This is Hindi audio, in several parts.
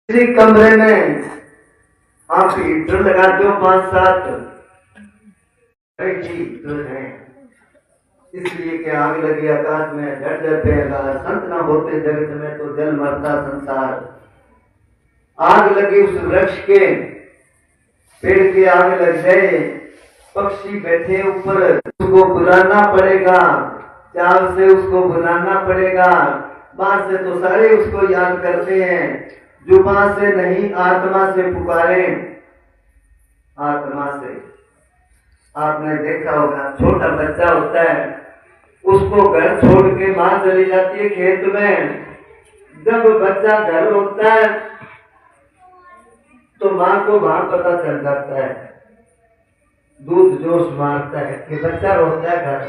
इसी कमरे में आप हीटर लगा दो 5-7 हीटर हैं, इसलिए कि आग लगी आकाश में जड़ जाते हैं। संत ना होते जगत में तो जल मरता संसार। आग लगी उस वृक्ष के पेड़ के आग लग गए, पक्षी बैठे ऊपर, उसको बुलाना पड़ेगा, चाल से उसको बुलाना पड़ेगा। बात से तो सारे उसको याद करते हैं, जुबान से नहीं आत्मा से पुकारे। आत्मा से आपने देखा होगा, छोटा बच्चा होता है, उसको घर छोड़ के मां चली जाती है खेत में। जब बच्चा घर होता है तो मां को वहां पता चल जाता है, दूध जोश मारता है कि बच्चा रोता है घर।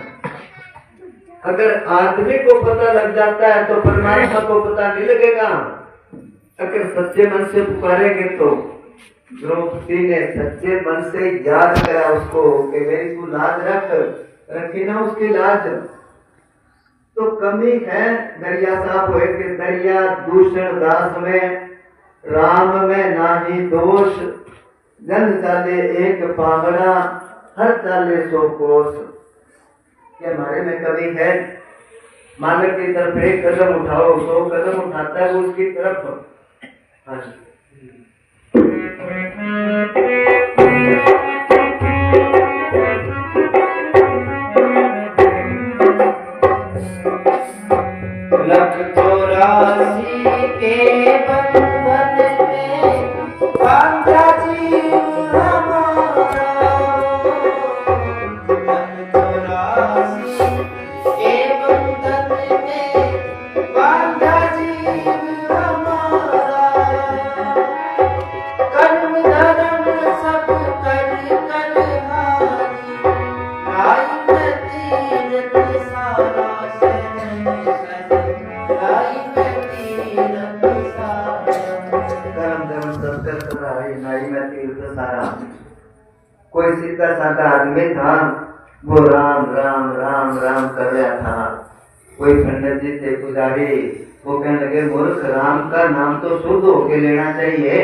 अगर आदमी को पता लग जाता है तो परमात्मा को पता नहीं लगेगा। अगर सच्चे मन से पुकारेंगे तो द्रौपदी ने सच्चे मन से याद करा उसको कि मेरी तू लाज रखी ना उसकी लाज। तो कमी है दरिया साहब हुए कि दरिया दूषण दास में राम में नाही दोष, जन चाले एक पावड़ा हर चाले 100 कोस। क्या हमारे में कमी है? मानव की तरफ एक कदम उठाओ 100 कदम उठाता है उसकी तरफ। हाँ लख 84 के बंधन में बांधा जीव हमारा। लख 84 के बंधन में बांधा जीव हमारा। कर्म धर्म सब कर कर हारी, आई मैं तीरथ सारा कोई सीधा साधा आदमी था, वो राम राम राम राम कर रहा था। कोई पंडित जी थे पुजारी, वो कहने लगे मूर्ख, राम का नाम तो शुद्ध होके लेना चाहिए,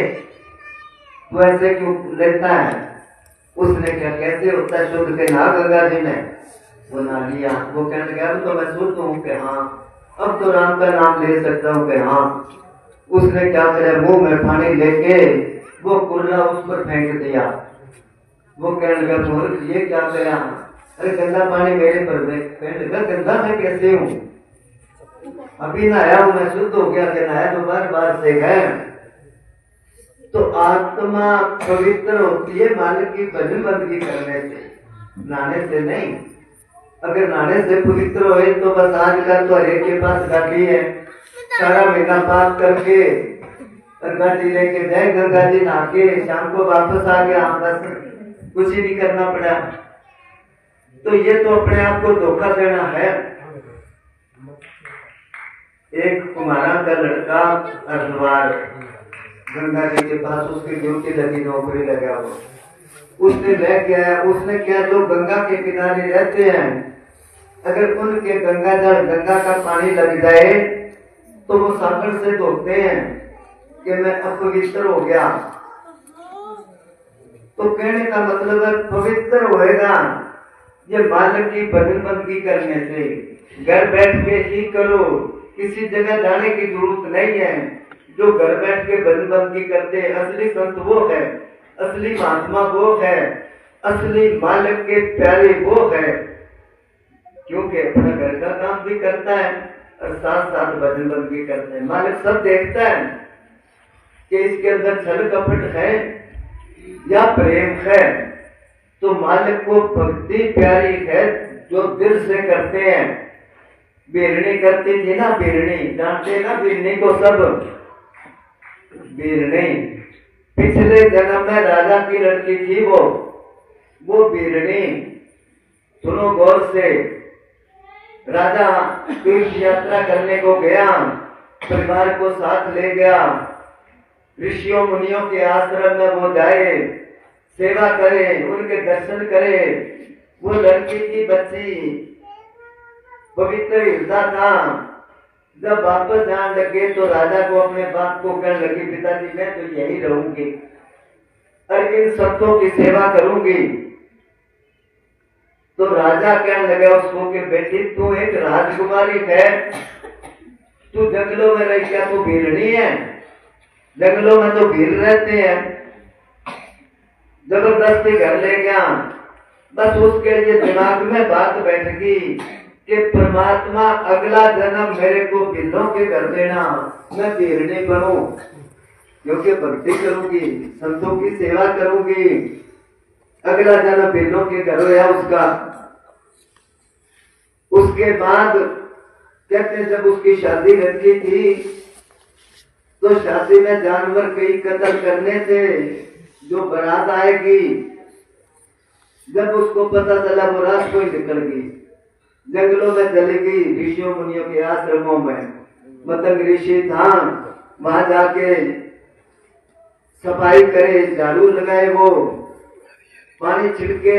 तू ऐसे क्यों लेता है? उसने क्या कैसे होता है शुद्ध के ना गंगा जी ने वो ना लिया। वो कहने लगे अब तो मैं शुद्ध हूँ कि हाँ, अब तो राम का नाम ले सकता हूँ कि हाँ। उसने क्या करे, मुंह में पानी लेके वो कुल्ला उस पर फेंक दिया। वो कहने लगा मूर्ख ये क्या करा? अरे गंदा पानी मेरे पर फेंक लगा, गंदा मैं कैसे हूँ? अभी नहाया हूँ मैं, शुद्ध हो गया कि नहाया तो बार से है। तो आत्मा पवित्र होती है मालिक की भजन बंदगी करने से, नहाने से नहीं। अगर नहाने से पवित्र होए तो बस आजकल तो हरेक के पास गाड़ी है, सारा महीना पास करके गाड़ी लेके जाए, गंगा जी नहा के शाम को वापस आ गया, बस कुछ ही नहीं करना पड़ा। तो ये तो अपने आप को धोखा देना है। एक कुमारा का लड़का हरिद्वार गंगा जी के पास, उसकी ड्यूटी लगी, नौकरी लगा वो, उसने रह गया। उसने क्या, जो गंगा के किनारे रहते हैं अगर उनके गंगा जल गंगा का पानी लग जाए तो वो सागर से धोते हैं कि मैं अपवित्र हो गया। तो कहने का मतलब है पवित्र होएगा ये मालिक की भजन बंदगी करने से। घर बैठ के ही करो, किसी जगह जाने की जरूरत नहीं है। जो घर बैठ के भजन बंदगी करते हैं असली संत वो है, असली महात्मा वो है, असली मालिक के प्यारे वो है, क्योंकि अपना घर का काम भी करता है और साथ साथ भजन बंदगी करते हैं। मालिक सब देखता है कि इसके अंदर छल कपट है या प्रेम है। तो मालिक को भक्ति प्यारी है जो दिल से करते हैं। बीरनी करती थी ना, बीरनी जानते ना, बीरनी को सब। बीरनी पिछले जन्म में राजा की लड़की थी वो बीरनी। सुनो गौर से, राजा तीर्थ यात्रा करने को गया, परिवार को साथ ले गया, ऋषियों मुनियों के आश्रम में वो जाए, सेवा करे, उनके दर्शन करे। वो लड़की की बच्ची पवित्र हृदय था, जब वापस जाने लगे तो राजा को अपने बाप को कहने लगी, पिताजी मैं तो यही रहूंगी और इन सबों की सेवा करूंगी। तो राजा कहने लगा उसको कि बेटी तू एक राजकुमारी है, तू जंगलों में रह क्या तू भीलनी है? जंगलों में तो भील रहते हैं। जबरदस्ती घर ले गया। बस उसके लिए दिमाग में बात बैठ गई कि परमात्मा अगला जन्म मेरे को भीलों के घर देना, मैं भीलनी बनूं, क्योंकि भक्ति करूंगी, संतों की सेवा करूंगी, अगला जन्म भीलों के घर होया उसका। उसके बाद कहते जब उसकी शादी रखी थी तो शादी में जानवर कई कत्ल करने थे, जो बारात आएगी। जब उसको पता चला वो रात को ही निकल गई, जंगलों में चली गई, ऋषियों मुनियों के आश्रमों में। मतंग ऋषि था, वहां जाके सफाई करे, झाड़ू लगाए, वो पानी छिड़के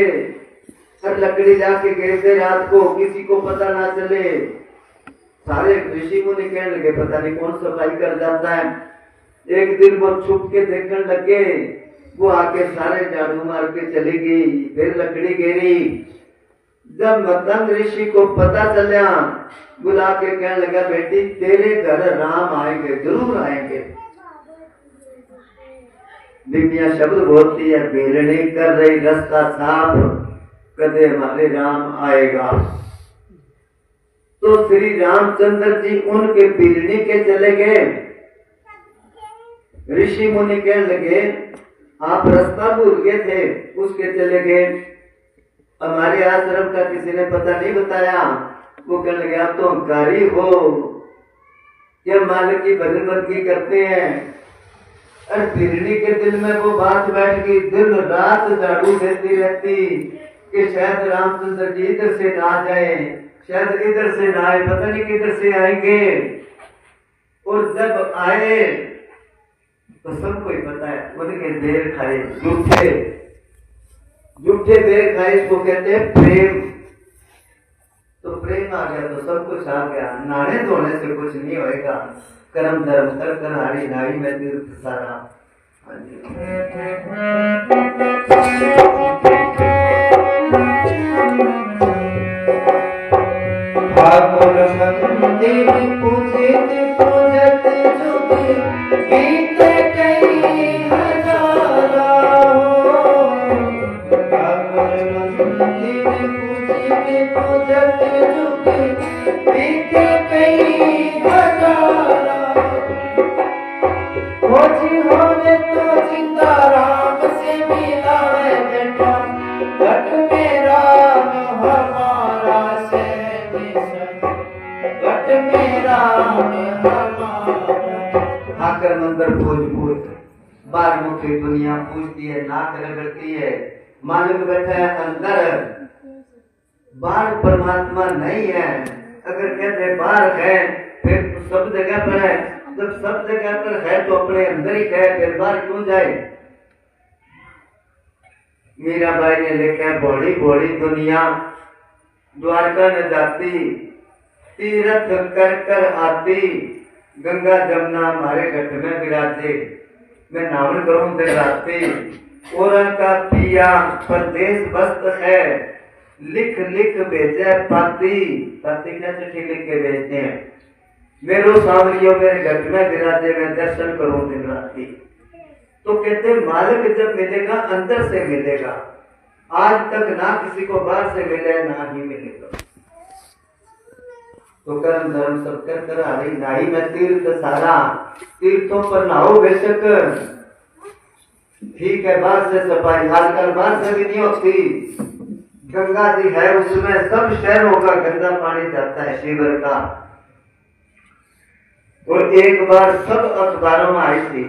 और लकड़ी जाके गिरते रात को, किसी को पता ना चले। सारे ऋषि मुनि कहने लगे पता नहीं कौन सफाई कर जाता है। एक दिन वो छुप के देखने लगे, वो आके सारे झाड़ू मार के चली गई, फिर लकड़ी गिरी। जब मतंग ऋषि को पता चला, बुला के कहने लगा बेटी तेरे घर राम आएंगे, जरूर आएंगे। बिबिया शब्द बोलती है, बेलनी कर रही रास्ता साफ, कदे हमारे राम आएगा। तो श्री रामचंद्र जी उनके बेलनी के चले गए। ऋषि मुनि कहने लगे आप रास्ता भूल गए थे, उसके चले गए। हमारे आश्रम का किसी ने पता नहीं बताया। वो कहने लगे आप तो अहंकारी हो, ये मालिक की भजन बंदगी करते हैं। और बिरनी के दिल में वो बात बैठ गई, दिन रात झाड़ू देती रहती कि शायद रामचंद्र जी इधर से ना जाए, शायद इधर से ना आए, पता नहीं किधर से आएंगे। और जब आए तो सबको ही पता है, उनके बेर खाए, झूठे बेर खाए, इसको कहते हैं प्रेम। तो प्रेम आ गया तो सब कुछ आ गया। नहाने धोने से कुछ नहीं होएगा, कर्म धर्म कर कर हारी नाई में तीर्थ सारा। ठाकुर मंदिर पूजित पूजत जुगे, बीते कई हजारा हो। ठाकुर मंदिर पूजित पूजत जुगे, बीते कई हजारा। खोजी होने तो जिंदा राम से मिला है बेटा, घट में राम हमारा से घट में राम हमारा। आकर मंदिर भोजपुर बार मुखी दुनिया पूछती है, नाक रगड़ती है, मालिक बैठा है अंदर, बाहर परमात्मा नहीं है। अगर कहते बाहर है फिर तो सब जगह पर है, जब सब जगह पर है तो अपने अंदर ही है, फिर बाहर क्यों जाए? मीराबाई ने लिखा है, भोली भोली दुनिया द्वारका न जाती, तीर्थ कर कर आती, गंगा जमुना हमारे घट में विराजे। मैं नावन करूं दिन राती, और का पिया परदेश बस्त है, लिख लिख भेजे पाती। पाती क्या चिट्ठी लिख के भेजते हैं, मेरो सावरियों मेरे घट में विराजे, मैं दर्शन करूं दिन राती। तो कहते मालिक जब मिलेगा अंदर से मिलेगा, आज तक ना किसी को बाहर से मिले ना ही मिलेगा। तो कर्म धर्म सब कर कर हरी नाई में तीर्थ सारा, तीर्थों पर नहाओ बेशक, ठीक है बाहर से सफाई, आजकल बाहर से भी नहीं होती। गंगा जी है उसमें सब शहरों का गंदा पानी जाता है शिविर का। और एक बार सब अखबारों में आई थी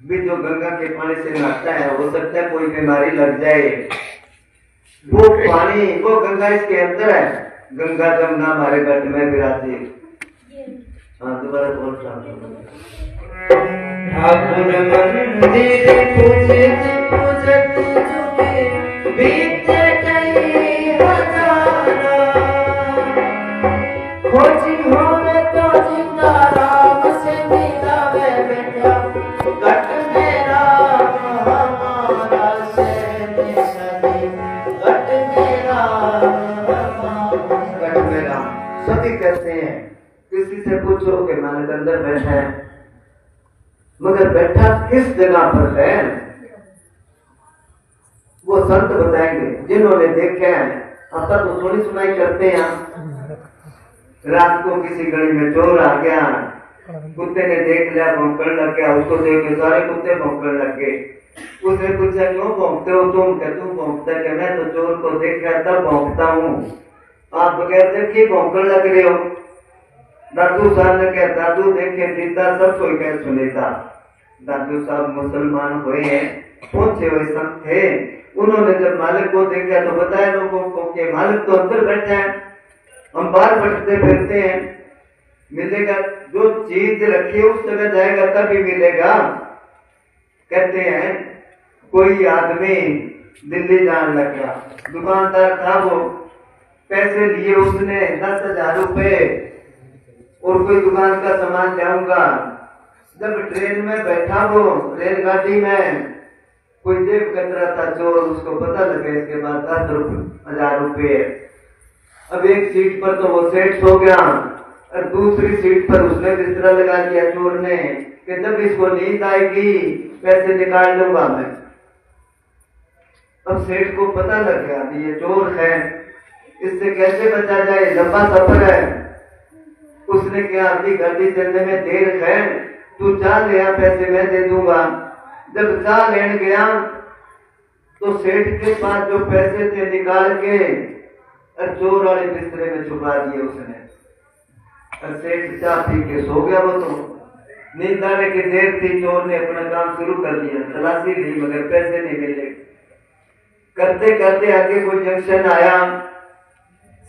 भी जो गंगा के पानी से नहाता है हो सकता है कोई बीमारी लग जाए। वो पानी वो गंगा इसके अंदर है, गंगा जमुना हमारे घट में विराजे। हाँ दोबारा बोल रहा ठाकुर मंदिर पूजित पूजत जुगे, बीते कई हजारा। खोजी होने तो बैठा है, मगर बैठा किस जगह पर है वो संत बताएंगे जिन्होंने देखा है। आता तो थोड़ी सुनाई करते हैं। रात को किसी गली में चोर आ गया, कुत्ते ने देख लिया, भौंकने लग गया, उसको देख के सारे कुत्ते भौंकने लग गए। उसने पूछा क्यों भौंकते हो तुम? क्या तू भौंकता? क्या मैं तो चोर को देखा तब भौंकता हूँ, आप बगैर देखे भौंकने लग रहे हो। दादू साहब ने कहा दादू देखे जीता सब कोई कह सुनेता। दादू साहब मुसलमान हुए हैं, पहुंचे हुए संत थे। उन्होंने जब मालिक को देखा तो बताया लोगों को कि मालिक तो अंदर बैठा है, हम बाहर भटकते फिरते हैं, मिलेगा जो चीज रखी उस जगह जाएगा तभी मिलेगा। कहते हैं कोई आदमी दिल्ली जाने लगा, दुकानदार था वो, पैसे लिए उसने 10,000 रुपए और कोई दुकान का सामान जाऊंगा। जब ट्रेन में बैठा वो रेलगाड़ी में, कोई जेब कतरा था चोर, उसको पता लगा इसके बाद 10,000 रुपए। अब एक सीट पर तो वो सेठ सो गया और दूसरी सीट पर उसने बिस्तरा लगा दिया चोर ने कि जब इसको नींद आएगी पैसे निकाल लूंगा मैं। अब सेठ को पता लग गया कि ये चोर है, इससे कैसे बचा जाए, लंबा सफर है। उसने कहा अभी गाड़ी चलने में देर है, तू चाह ले पैसे मैं दे दूंगा। जब चाह लेने गया तो सेठ के पास जो पैसे थे निकाल के और चोर वाले बिस्तरे में छुपा दिए उसने। और सेठ चाह पी के सो गया। वो तो नींद आने की देर थी, चोर ने अपना काम शुरू कर दिया, तलाशी ली मगर पैसे नहीं मिले। करते करते आगे कोई जंक्शन आया,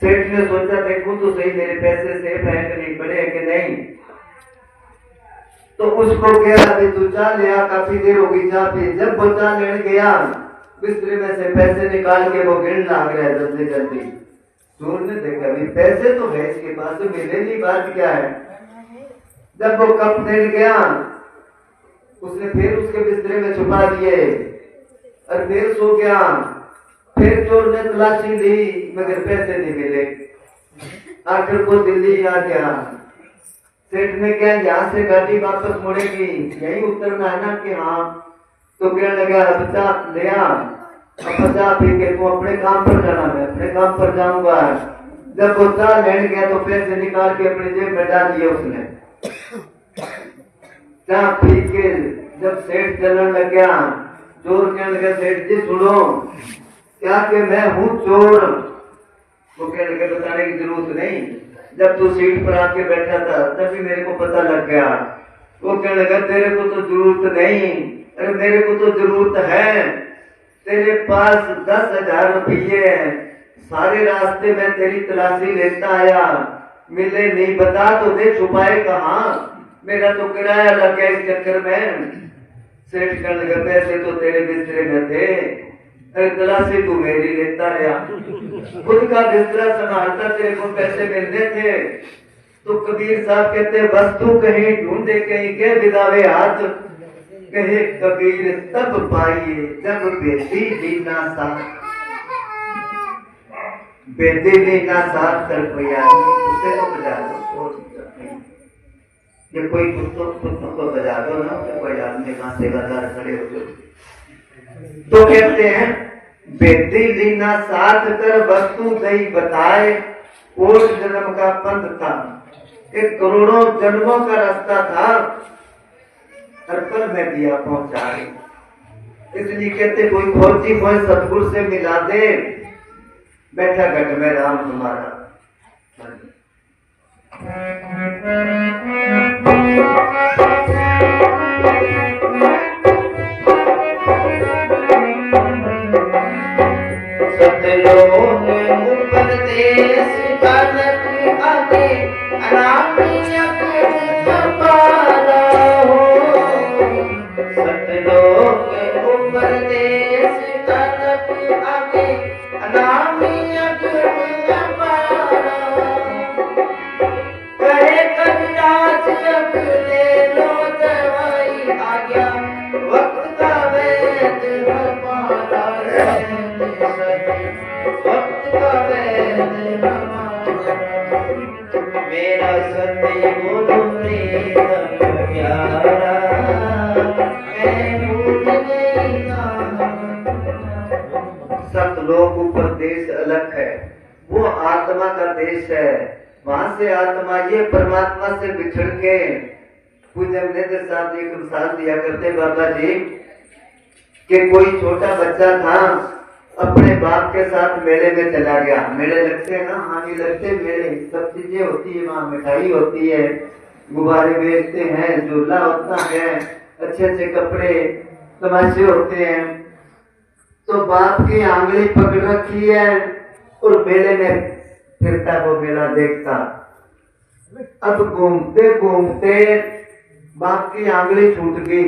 सेठ ने सोचा देखूं तो सही मेरे पैसे सेफ हैं कि नहीं, पड़े हैं कि नहीं। तो उसको कहा कि तू चाह ले आ, काफी देर होगी चाह पी। जब वो चाह लेने गया बिस्तरे में से पैसे निकाल के वो गिन लाग रहा है जल्दी जल्दी। चोर ने देखा भी पैसे तो है इसके पास, तो मिले नहीं, बात क्या है। जब वो कप देने गया उसने फिर उसके बिस्तरे में छुपा दिए और फिर सो गया। फिर चोर ने तलाशी ली मगर पैसे नहीं मिले। आखिर को दिल्ली आ गया। सेठ ने क्या यहाँ से गाड़ी वापस मुड़ेगी, यही उतरना है ना? कि हाँ। तो कहने लगा बच्चा ले आ, बच्चा पी के तू अपने काम पर जाना, मैं अपने काम पर जाऊंगा। जब वो चाह लेने गया तो पैसे निकाल के अपनी जेब में डाल दिए उसने। चाह पी के जब सेठ चलने लग गया, चोर कहने लगा सेठ जी सुनो, क्या कि मैं हूँ चोर? वो कहने लगे बताने की जरूरत नहीं, जब तू सीट पर आके बैठा था तभी मेरे को पता लग गया। वो कहने लगा तेरे को तो जरूरत नहीं। अरे मेरे को तो जरूरत है, तेरे पास 10,000 रुपये, सारे रास्ते में तेरी तलाशी लेता आया, मिले नहीं, बता तो दे छुपाए कहाँ, मेरा तो किराया लग गया इस चक्कर में। सेठ कहने लगा पैसे तो तेरे बिस्तरे में थे, तलाशी तू मेरी लेता रहा, खुद का बिस्तरा संभालता, तेरे को पैसे मिलने थे। तो कबीर साहब कहते वस्तु कहीं ढूंढे कहीं के बिदावे हाथ, कहे कबीर तब पाइए जब बेटी लीना साथ, बेटी लीना साथ कर कोई आदमी उसे तो बजा दो। ये कोई कुत्तों को बजा दो ना, तो कोई आदमी वहां सेवादार खड़े हो गए। तो कहते हैं बेटी लीना साथ कर वस्तु दई बताए, कोट जन्म का पंथ था, एक करोड़ों जन्मों का रास्ता था, पर मैं दिया पहुंचाए। इसलिए कहते कोई खोजी कोई सतगुरु से मिला दे, बैठा घट में राम तुम्हारा। सतलोक उपदेश कनक आगे अनामियक तपारा हो। सतलोक उपदेश कनक आगे अनामियक तपारा, कहे कविराज अब ले लो दवाई आज्ञा, वक्त का वैद हमारा वक्त का वैद हमारा। मेरा सत्य बोलो प्रीतम लोक ऊपर देश अलग है, वो आत्मा का देश है। वहां से आत्मा ये परमात्मा से बिछड़ के, पूज्य नेत्र साहब जी एक मिसाल दिया करते बाबा जी कि कोई छोटा बच्चा था, अपने बाप के साथ मेले में चला गया। मेले लगते हैं ना, हानि लगते मेले, सब चीजें होती है वहाँ, मिठाई होती है, गुब्बारे बेचते हैं, झूला होता है, अच्छे अच्छे कपड़े, तमाशे होते हैं। तो बाप की आंगली पकड़ रखी है और मेले में फिरता, वो मेला देखता। अब घूमते घूमते बाप की आंगली छूट गई,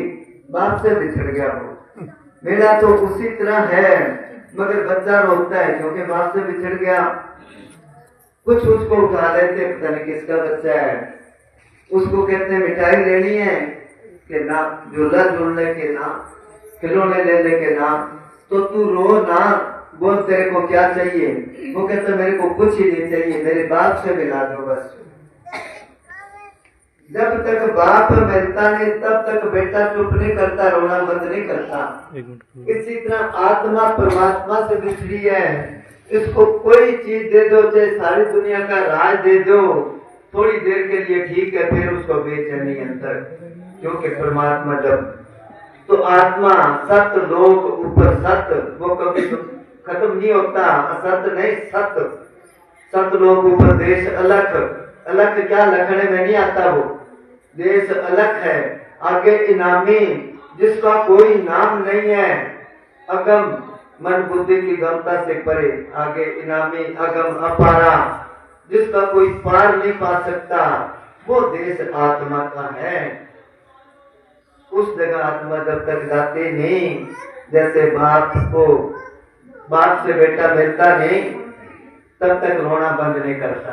बाप से बिछड़ गया वो। मेला तो उसी तरह है, मगर बच्चा रोता है क्योंकि बाप से बिछड़ गया। कुछ उसको उठा लेते, पता नहीं किसका बच्चा है, उसको कहते मिठाई लेनी है कि ना, झूला झूलने के ना, खिलौने लेने के ना, तो तू रो ना, बोल तेरे को क्या चाहिए। वो कहता मेरे को कुछ ही नहीं चाहिए, मेरे बाप से मिला दो बस। जब तक बाप मिलता नहीं तब तक बेटा चुप नहीं करता, रोना बंद नहीं करता। इसी तरह आत्मा परमात्मा से बिछड़ी है, इसको कोई चीज दे दो, चाहे सारी दुनिया का राज दे दो, थोड़ी देर के लिए ठीक है, फिर उसको बेचैनी अंदर, क्योंकि परमात्मा जब, तो आत्मा सत्य लोक ऊपर सत्य, वो कभी खत्म नहीं होता, असत्य नहीं सत्य। सत्य लोक ऊपर देश अलग, अलग क्या लखने में नहीं आता, वो देश अलग है। आगे इनामी जिसका कोई नाम नहीं है, अगम मन बुद्धि की गमता से परे, आगे इनामी अगम अपारा, जिसका कोई पार नहीं पा सकता, वो देश आत्मा का है। उस जगह आत्मा जब तक जाती नहीं, जैसे बाप से बेटा मिलता नहीं, तब तक रोना बंद नहीं करता।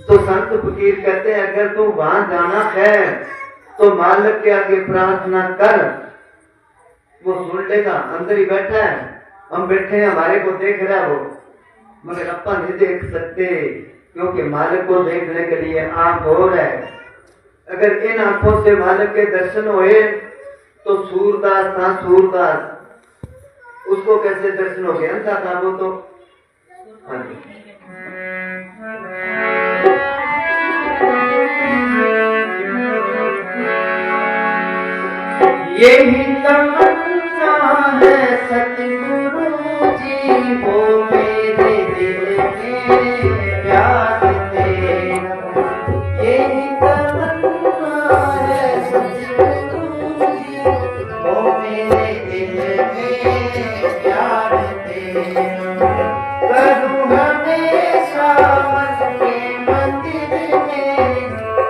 तो संत फकीर कहते हैं अगर तू वहां जाना है तो मालिक के आगे प्रार्थना कर, वो सुन लेगा। अंदर ही बैठा है, हम बैठे हैं, हमारे को देख रहा है वो, मगर अपन नहीं देख सकते, क्योंकि मालिक को देखने के लिए आंख और है। अगर इन आंखों से मालिक के दर्शन हुए तो सूरदास था, सूरदास, उसको कैसे दर्शन हो गए, अंधा था वो तो। हाँ जी, यही तमन्ना है सतगुरु जी, वो मेरे दिल में प्यार तेरा। यही तमन्ना है सतगुरु जी, वो मेरे दिल में प्यार तेरा। करूँ हमेशा मन के मंदिर में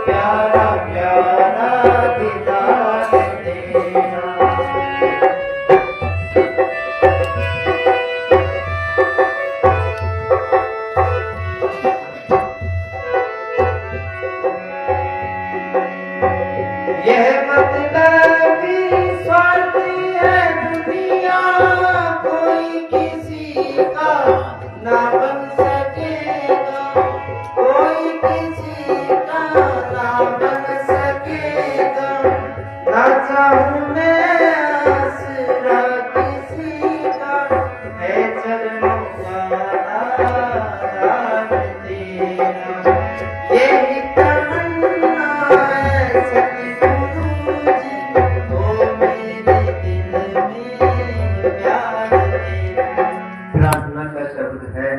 प्यारा प्यारा दीदार तेरा। यह मतलबी स्वार्थी है दुनिया, कोई किसी का ना बन सकेगा, कोई किसी का ना बन सकेगा। ना चाहूं मैं आसरा किसी का, है चरणों का आधार तेरा। यही तमन्ना है सतगुरु जी, वो मेरे दिल में प्यार तेरा। प्रार्थना का शब्द है।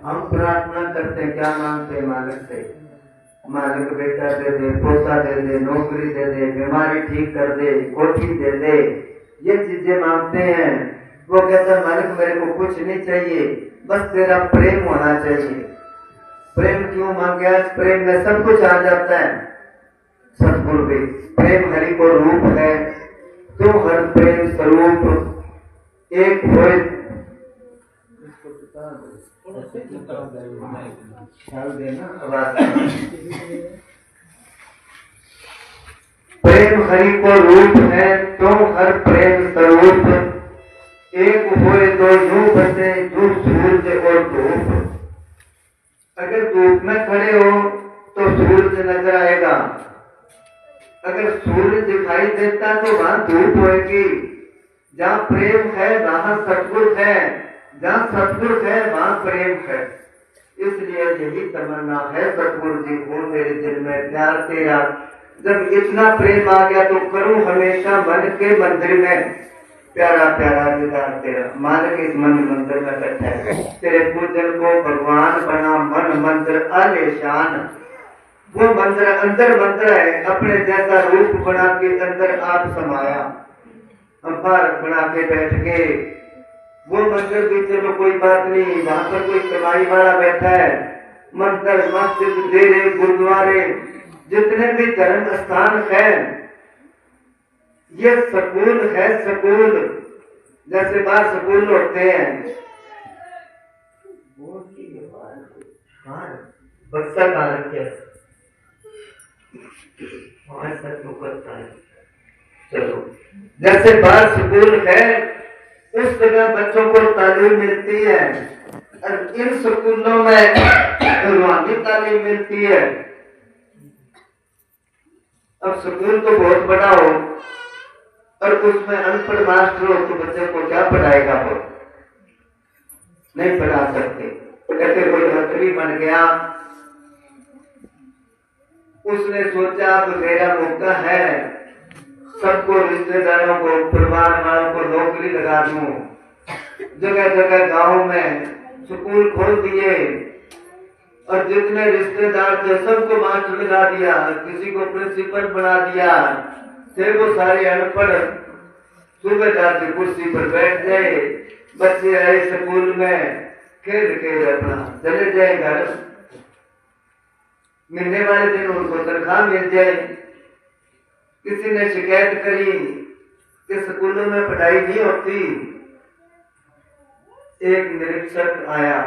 हम प्रार्थना करते क्या मांगते हैं मालिक से, मालिक बेटा दे दे, पोता दे दे, नौकरी दे दे, बीमारी ठीक कर दे, कोठी दे दे, ये चीजें मांगते हैं। वो कहता है मालिक मेरे को कुछ नहीं चाहिए, बस तेरा प्रेम होना चाहिए। प्रेम क्यों मांगे, प्रेम में सब कुछ आ जाता है। सतगुरु भी प्रेम हरि को रूप है, तो हर प्रेम स्वरूप एक होए। ख्याल देना आवाज। प्रेम हरि को रूप है, तो हर प्रेम स्वरूप एक होए तो यूं बसे, जो सूरज और धूप। अगर धूप में खड़े हो तो सूरज नजर आएगा, अगर सूरज दिखाई देता तो वहां धूप होगी। जहाँ प्रेम है वहां सतगुरु है, जहाँ सतगुरु है वहां प्रेम है। इसलिए यही तमन्ना है सतगुरु जी को, मेरे दिल में प्यार तेरा। जब इतना प्रेम आ गया तो करूं हमेशा मन के मंदिर में प्यारा प्यारा दीदार तेरा। मालिक इस मन मंदिर में बैठा है, तेरे पूजन को भगवान बना मन मंदिर आलीशान। वो मंदिर अंदर मंदिर है, अपने जैसा रूप बना के अंदर आप समाया। बाहर बना के बैठ के वो मंदिर भी चलो कोई बात नहीं, वहां पर कोई कमाई वाला बैठा है। मंदिर मस्जिद डेरे गुरुद्वारे जितने भी धर्म स्थान है, ये सकूल है सकूल। जैसे बाहर सकूल होते हैं, बच्चा का रखे करता है। चलो जैसे बाहर स्कूल है, उस जगह बच्चों को तालीम मिलती है और इन स्कूलों में रूहानी तालीम मिलती है। अब स्कूल तो बहुत बड़ा हो और उसमें अनपढ़ मास्टर हो तो बच्चे को क्या पढ़ाएगा? वो नहीं पढ़ा सकते। कहते कोई मंत्री बन गया, उसने सोचा अब मेरा मौका है, सबको रिश्तेदारों को परिवार वालों को नौकरी लगा दूं। जगह जगह गांव में स्कूल खोल दिए और जितने रिश्तेदार थे सबको मास्टर लगा दिया, किसी को प्रिंसिपल बना दिया। फिर वो सारे अनपढ़ सुबह जाके कुर्सी पर बैठ गए। बच्चे आए स्कूल में, खेल खेल अपना चले जाए घर। मिलने वाले दिन उनको तनख्वाह मिल जाए। किसी ने शिकायत करी कि स्कूलों में पढ़ाई नहीं होती। एक निरीक्षक आया,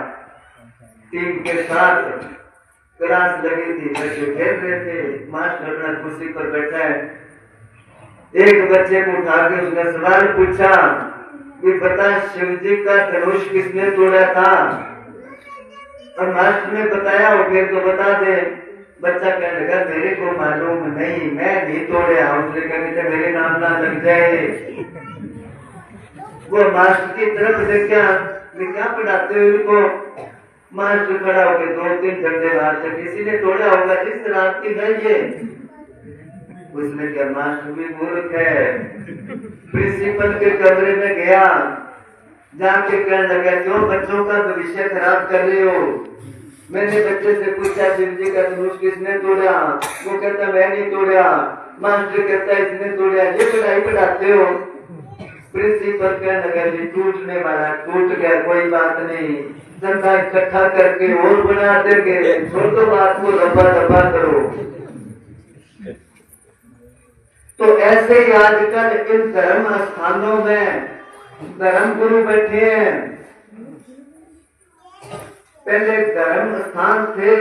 टीम के साथ क्लास लगी थी, बच्चे खेल रहे थे, मास्टर अपना कुर्सी पर बैठा है। एक बच्चे को उठा के उसने सवाल पूछा कि बता शिव जी का धनुष किसने तोड़ा था? और मास्टर ने बताया हो फिर तो बता दे। बच्चा कहने लगा मेरे को मालूम नहीं, मैं नहीं तोड़ा। उसने कहा मेरे नाम ना लग जाए। वो मास्टर की तरफ देखा, क्या पढ़ाते हो इनको? मास्टर खड़ा होकर 2-3 घंटे मारते, किसी ने तोड़ा होगा इस रात की है ये। उसने क्या मास्टर भी मूर्ख है। प्रिंसिपल के कमरे में गया, जाके कहने लगा क्यों बच्चों का भविष्य खराब कर रहे हो? मैंने बच्चे से पूछा शिव जी का धनुष किसने तोड़ा? वो कहता मैं नहीं तोड़ा। मास्टर कहता इसने तोड़ा। ये पढ़ाई पढ़ाते हो? प्रिंसिपल कहने लगा जी टूटने वाला टूट गया, कोई बात नहीं, धंधा इकट्ठा करके और बना देंगे, छोड़ो बात को, दफा दफा करो। तो ऐसे ही आजकल इन धर्म स्थानों में धर्म गुरु बैठे हैं। पहले धर्म स्थान थे,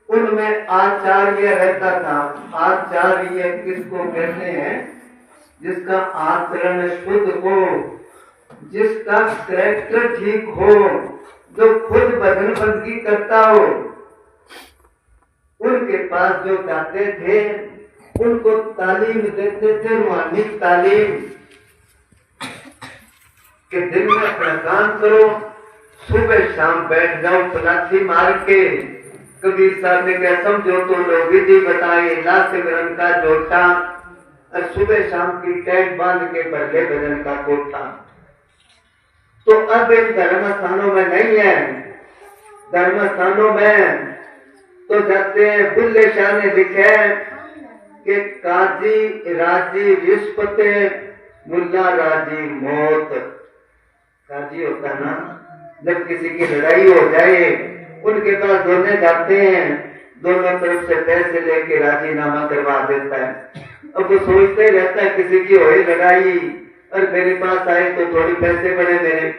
उनमें आचार्य रहता था। आचार्य किसको कहते हैं? जिसका आचरण शुद्ध हो, जिसका कैरेक्टर ठीक हो, जो खुद भजन बंदगी करता हो। उनके पास जो जाते थे उनको तालीम देते थे, रूहानी तालीम कि दिन में अपना काम करो, सुबह शाम बैठ जाओ पलाथी मार के। कबीर साहब ने क्या समझो तो लो विधि बताए, लाश ग्रहण का जोटा और सुबह शाम की टैग बांध के बदले भजन का कोठा। तो अब इन धर्म स्थानों में नहीं है। धर्म स्थानों में तो जाते हैं। बुल्ले शाह ने लिखा कि काजी राजी रिश्वत, मुल्ला राजी मौत। काजी होता ना, जब किसी की लड़ाई हो जाए उनके पास दोनों जाते हैं, दोनों तरफ से पैसे लेके राजीनामा करवा देता है। अब वो सोचते रहता है किसी की हो लड़ाई और मेरे पास आए तो थोड़ी पैसे बढ़े मेरे।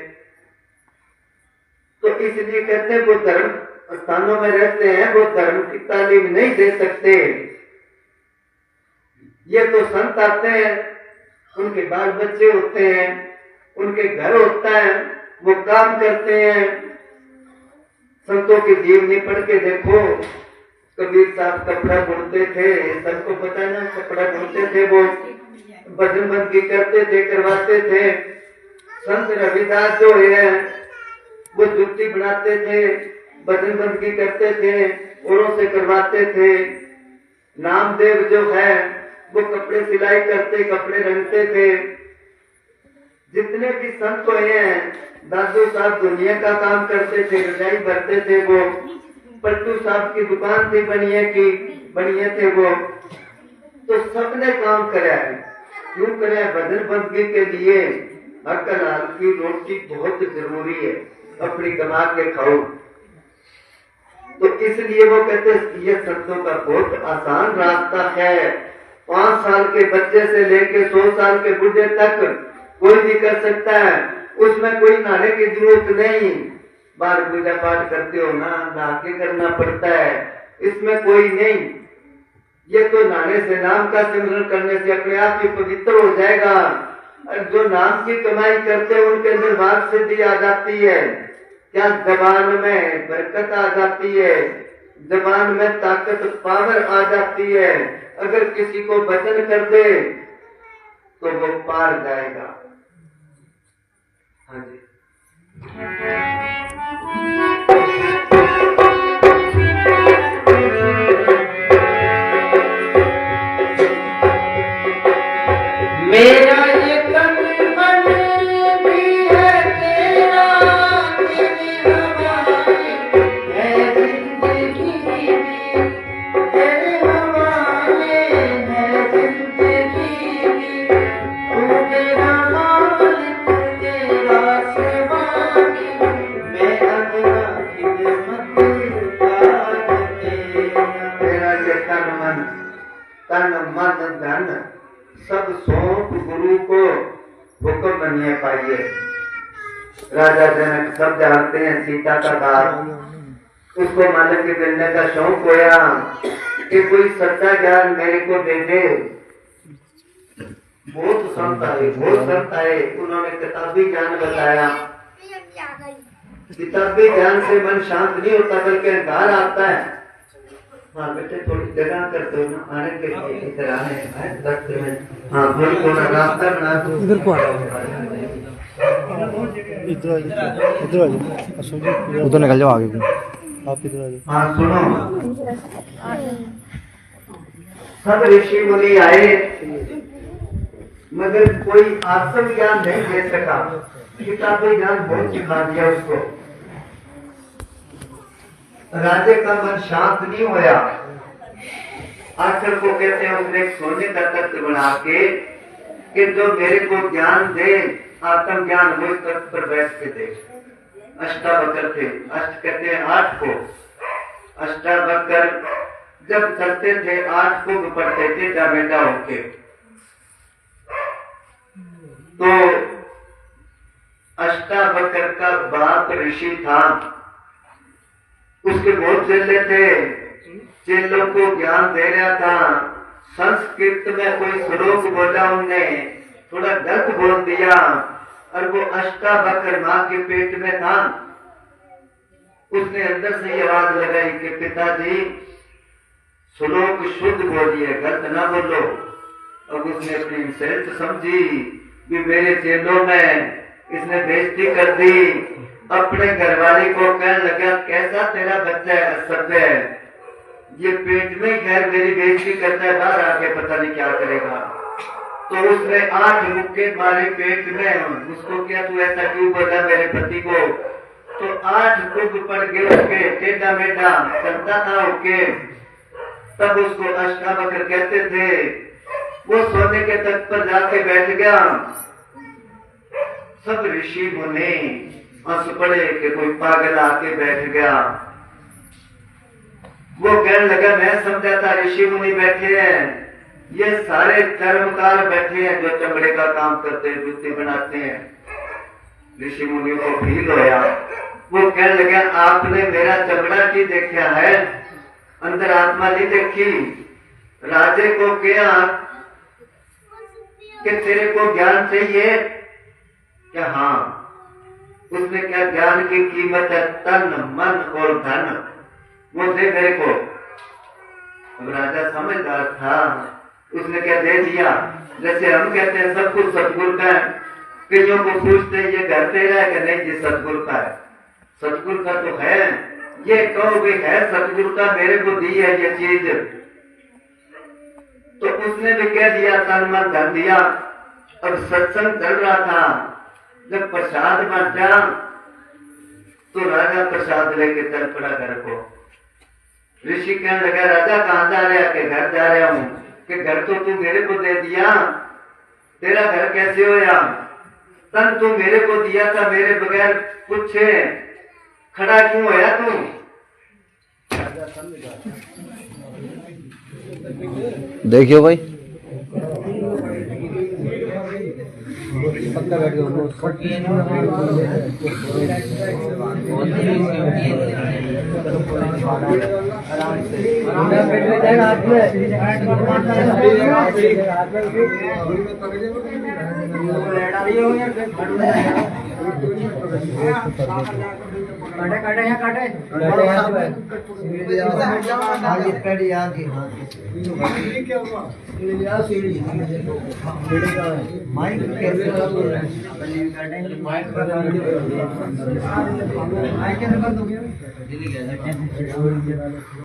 तो इसलिए कहते हैं वो धर्म स्थानों में रहते हैं, वो धर्म की तालीम नहीं दे सकते। ये तो संत आते हैं, उनके बाल बच्चे होते हैं, उनके घर होता है, वो काम करते हैं। संतों की जीवनी पढ़ के देखो, कबीर साहब कपड़ा बुनते थे, सबको पता है ना, कपड़ा बुनते थे, वो भजन बंदगी करते थे, करवाते थे। संत रविदास जो है वो जुत्ती बनाते थे, बदन बंदगी करते थे, औरों से करवाते थे। नामदेव जो है वो कपड़े सिलाई करते, कपड़े रंगते थे। जितने भी संत हुए हैं, दादू साहब दुनिया का काम करते थे, रजाई भरते थे। वो पट्टू साहब की दुकान थी बनिए थे वो। तो सबने काम कराया है। क्यों कराया? बदन बंदगी के लिए। हलाल की रोटी बहुत जरूरी है, अपनी कमा के खाओ। तो इसलिए वो कहते ये संतों का बहुत आसान रास्ता है। 5 साल के बच्चे से लेके 100 साल के बुढ़े तक कोई भी कर सकता है। उसमें कोई नहाने की जरूरत नहीं। बाहर पूजा पाठ करते हो ना, नहा के करना पड़ता है, इसमें कोई नहीं। ये तो नहाने से, नाम का सिमरन करने से अपने आप ही पवित्र हो जाएगा। और जो नाम की कमाई करते हैं उनके अंदर भाग सिद्धि आ जाती है। क्या जबान में बरकत आ जाती है, जबान में ताकत पावर आ जाती है। अगर किसी को वचन कर दे तो वो पार जाएगा। हाँ जी। मेरा ये तन मन भी है तेरा, तेरी हवाएं है जिंदगी भी, तेरे हवाले है जिंदगी भी। तू मेरा मालिक, तेरा स्वामी, मैं अपना खिदमत का तेरा। मेरा ये तन मन धन सब सौंप गुरु को हुक्म बनिए पाइए। राजा जनक सब जानते हैं सीता का बात। उसको मालिक के मिलने का शौक होया कि कोई सच्चा ज्ञान मेरे को दे दे। बहुत संत आए, उन्होंने किताबी ज्ञान बताया। किताबी ज्ञान से मन शांत नहीं होता, बल्कि अहंकार आता है। हाँ बेटे, थोड़ी जगह कर दो ना, आने के लिए इधर आने हैं 10 मिनट। हाँ थोड़ी थोड़ा रास्ता बना दो। इधर को इधर उधर निकल जाओ आगे को। आप इधर आ जाओ। हाँ सुनो, सब ऋषि मुनि आए मगर कोई आत्म ज्ञान नहीं दे सका। किताबी ज्ञान बहुत सिखा दिया उसको। राजे का मन शांत नहीं होया। आखिर को कहते हैं उसने एक सोने का तख्त बना के कि जो मेरे को ज्ञान दे, आत्म ज्ञान, वो तख्त पर बैठ के दे। अष्टावक्र थे, अष्ट कहते हैं 8 को। अष्टावक्र जब चलते थे 8 को पढ़ते थे जामेटा होके। तो अष्टावक्र का बाप ऋषि था, उसके बहुत चेले थे। चेलों को ज्ञान दे रहा था। संस्कृत में कोई श्लोक बोला, उनने थोड़ा गलत बोल दिया और वो अष्टावक्र मां के पेट में था। उसने अंदर से ये आवाज लगाई कि पिताजी श्लोक शुद्ध बोलिए, गलत ना बोलो। अब उसने अपनी इंसल्ट समझी कि मेरे चेलों में इसने बेइज्जती कर दी। अपने घरवाली को कहने लगा, कैसा तेरा बच्चा है, असभ्य है, ये पेट में खैर मेरी बेइज्जती करता है, बाहर आके पता नहीं क्या करेगा। तो उसने 8 मुक्के मारे पेट में। उसको क्या, तू ऐसा क्यों बोला मेरे पति को? तो 8 कुब पड़ गए उसके, टेढ़ा मेढ़ा चलता था उसके। तब उसको अष्टावक्र कहते थे। वो सोने के तख्त पर जाके बैठ गया। सब ऋषि मुनि हंस पड़े कि कोई पागल आके बैठ गया। वो कहने लगा, मैं समझा था ऋषि मुनि बैठे हैं, ये सारे कर्मकार बैठे हैं जो चमड़े का काम करते हैं, जुत्ती बनाते हैं। ऋषि मुनियों को फील होया। वो कहने लगे, आपने मेरा चमड़ा की देखा है, अंदर आत्मा नहीं देखी। राजे को कहा कि तेरे को ज्ञान चाहिए क्या? हाँ। उसने क्या, ज्ञान की कीमत है तन मन और धन, वो दे मेरे को। अब राजा समझदार था, उसने क्या दे दिया। जैसे हम कहते हैं सब कुछ सतगुरु का है, कईयों को पूछते हैं ये घर तेरा है कि नहीं, ये सतगुरु का है। सतगुरु का तो है, ये कहो भी है सतगुरु का, मेरे को दी है ये चीज, तो उसने भी कह दिया, तन मन धन दिया। अब सत्संग चल रहा था, जब प्रसाद बांटा तो राजा प्रसाद लेके चल पड़ा घर को। ऋषि कहने लगा, राजा कहाँ जा रहा है? कि घर जा रहा हूं। कि घर तो तू मेरे को दे दिया, तेरा घर कैसे होया? तन तू मेरे को दिया था, मेरे बगैर पूछे खड़ा क्यों होया तू? देखियो भाई